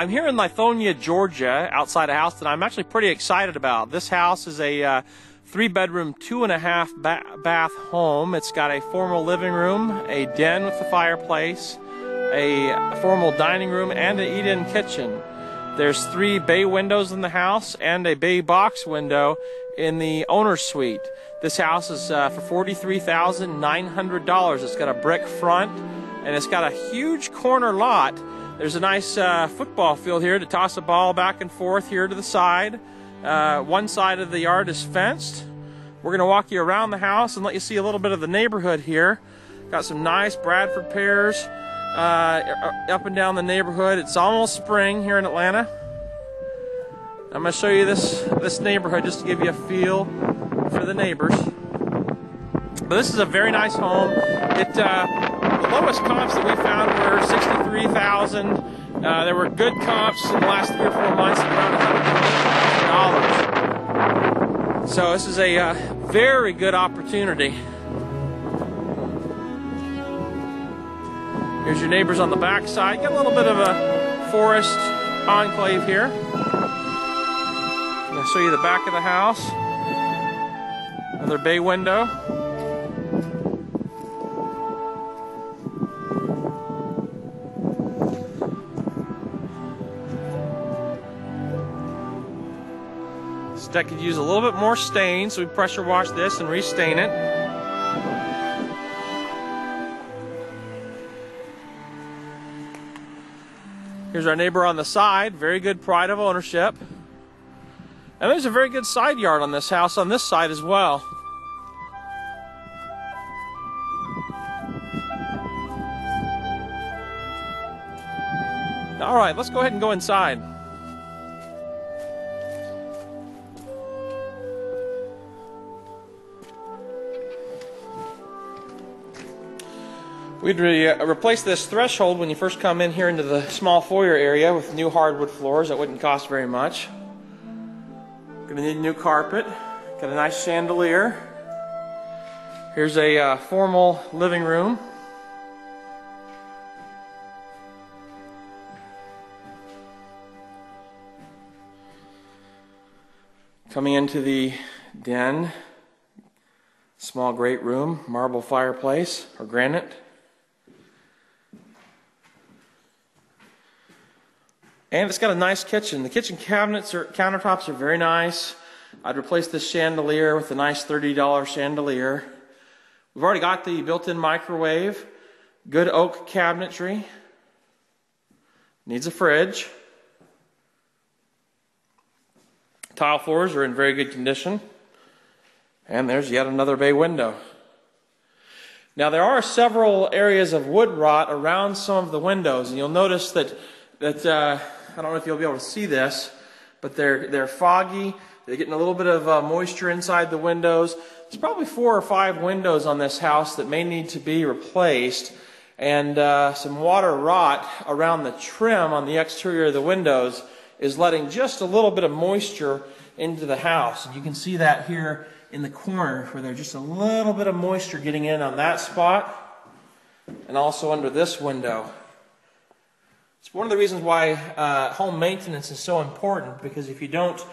I'm here in Lithonia, Georgia, outside a house that I'm actually pretty excited about. This house is a 3-bedroom, 2.5 bath home. It's got a formal living room, a den with a fireplace, a formal dining room, and an eat-in kitchen. There's 3 bay windows in the house and a bay box window in the owner's suite. This house is for $43,900. It's got a brick front and it's got a huge corner lot. There's a nice football field here to toss a ball back and forth here to the side. One side of the yard is fenced. We're going to walk you around the house and let you see a little bit of the neighborhood here. Got some nice Bradford pears up and down the neighborhood. It's almost spring here in Atlanta. I'm going to show you this neighborhood just to give you a feel for the neighbors. But this is a very nice home. The lowest comps that we found were $63,000. There were good comps in the last 3 or 4 months at around $120,000. So this is a very good opportunity. Here's your neighbors on the back side. Got a little bit of a forest enclave here. I'm going to show you the back of the house. Another bay window. This deck could use a little bit more stain, so we pressure wash this and restain it. Here's our neighbor on the side, very good pride of ownership. And there's a very good side yard on this house on this side as well. All right, let's go ahead and go inside. We'd replace this threshold when you first come in here into the small foyer area with new hardwood floors. That wouldn't cost very much. Gonna need new carpet. Got a nice chandelier. Here's a formal living room. Coming into the den, small great room, marble fireplace or granite. And it's got a nice kitchen. The kitchen cabinets or countertops are very nice. I'd replace this chandelier with a nice $30 chandelier. We've already got the built-in microwave, good oak cabinetry. Needs a fridge. Tile floors are in very good condition. And there's yet another bay window. Now there are several areas of wood rot around some of the windows, and you'll notice that I don't know if you'll be able to see this, but they're foggy. They're getting a little bit of moisture inside the windows. There's probably 4 or 5 windows on this house that may need to be replaced, and some water rot around the trim on the exterior of the windows is letting just a little bit of moisture into the house. And you can see that here in the corner where there's just a little bit of moisture getting in on that spot and also under this window. It's one of the reasons why home maintenance is so important, because if you don't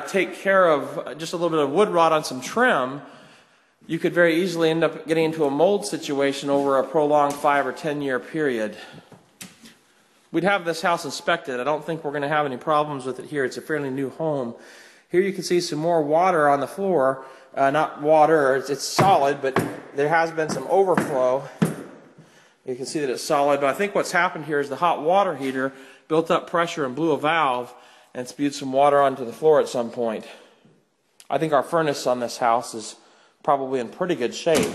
take care of just a little bit of wood rot on some trim, you could very easily end up getting into a mold situation over a prolonged 5 or 10 year period. We'd have this house inspected. I don't think we're going to have any problems with it here. It's a fairly new home. Here you can see some more water on the floor. Not water, it's solid, but there has been some overflow. You can see that it's solid, but I think what's happened here is the hot water heater built up pressure and blew a valve and spewed some water onto the floor at some point. I think our furnace on this house is probably in pretty good shape.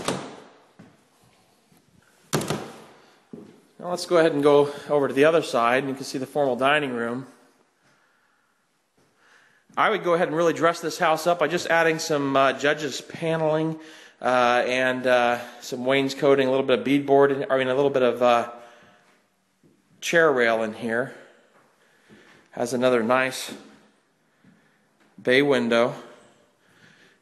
Now let's go ahead and go over to the other side, and you can see the formal dining room. I would go ahead and really dress this house up by just adding some Judges paneling and some wainscoting, a little bit of beadboard, a little bit of chair rail in here. Has another nice bay window.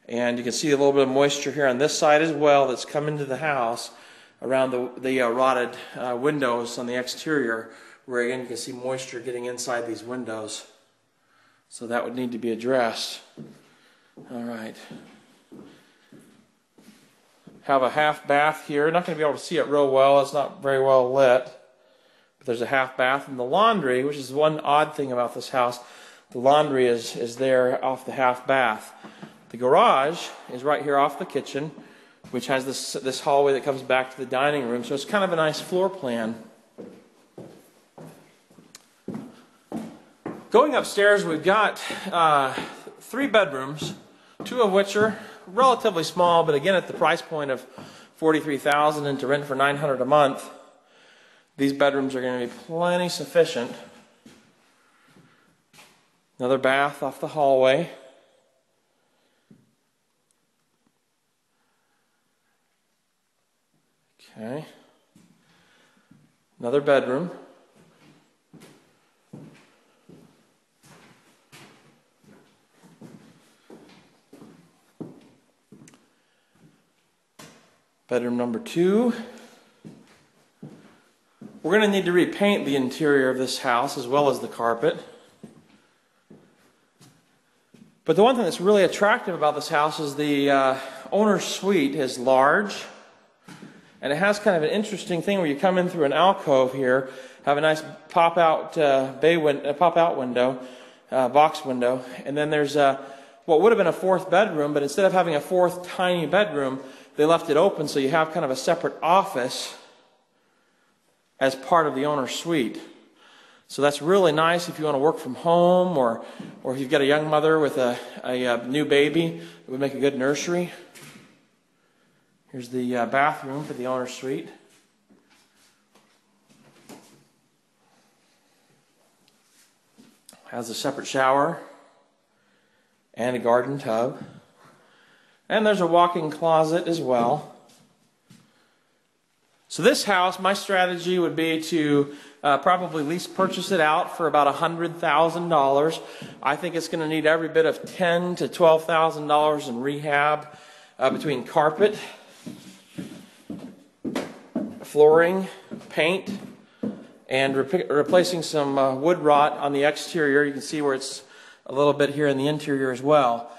And you can see a little bit of moisture here on this side as well that's come into the house around the rotted windows on the exterior where again you can see moisture getting inside these windows. So that would need to be addressed. All right. Have a half bath here. Not going to be able to see it real well. It's not very well lit. But there's a half bath. And the laundry, which is one odd thing about this house, the laundry is there off the half bath. The garage is right here off the kitchen, which has this hallway that comes back to the dining room. So it's kind of a nice floor plan. Going upstairs, we've got 3 bedrooms, 2 of which are relatively small, but again at the price point of $43,000 and to rent for $900 a month, these bedrooms are going to be plenty sufficient. Another bath off the hallway. Okay. Another bedroom. Bedroom number 2. We're going to need to repaint the interior of this house as well as the carpet. But the one thing that's really attractive about this house is the owner's suite is large. And it has kind of an interesting thing where you come in through an alcove here, have a nice pop-out window, box window, and then there's what would have been a 4th bedroom, but instead of having a 4th tiny bedroom, they left it open so you have kind of a separate office as part of the owner's suite. So that's really nice if you want to work from home, or if you've got a young mother with a new baby. It would make a good nursery. Here's the bathroom for the owner's suite. Has a separate shower and a garden tub. And there's a walk-in closet as well. So this house, my strategy would be to probably lease purchase it out for about $100,000. I think it's going to need every bit of $10,000 to $12,000 in rehab between carpet, flooring, paint, and replacing some wood rot on the exterior. You can see where it's a little bit here in the interior as well.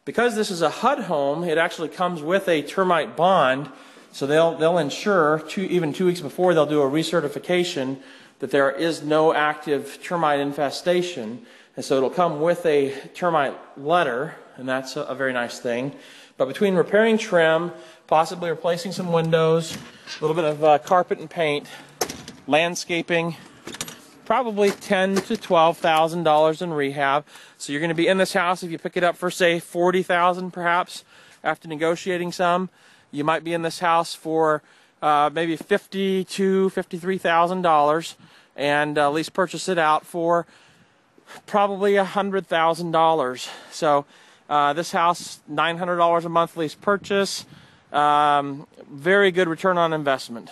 Because this is a HUD home, it actually comes with a termite bond, so they'll ensure, even 2 weeks before, they'll do a recertification that there is no active termite infestation. And so it'll come with a termite letter, and that's a very nice thing. But between repairing trim, possibly replacing some windows, a little bit of carpet and paint, landscaping, probably $10,000 to $12,000 in rehab. So you're going to be in this house, if you pick it up for, say, $40,000 perhaps, after negotiating some, you might be in this house for maybe $50,000 to $53,000, and lease purchase it out for probably $100,000. So this house, $900 a month lease purchase, very good return on investment.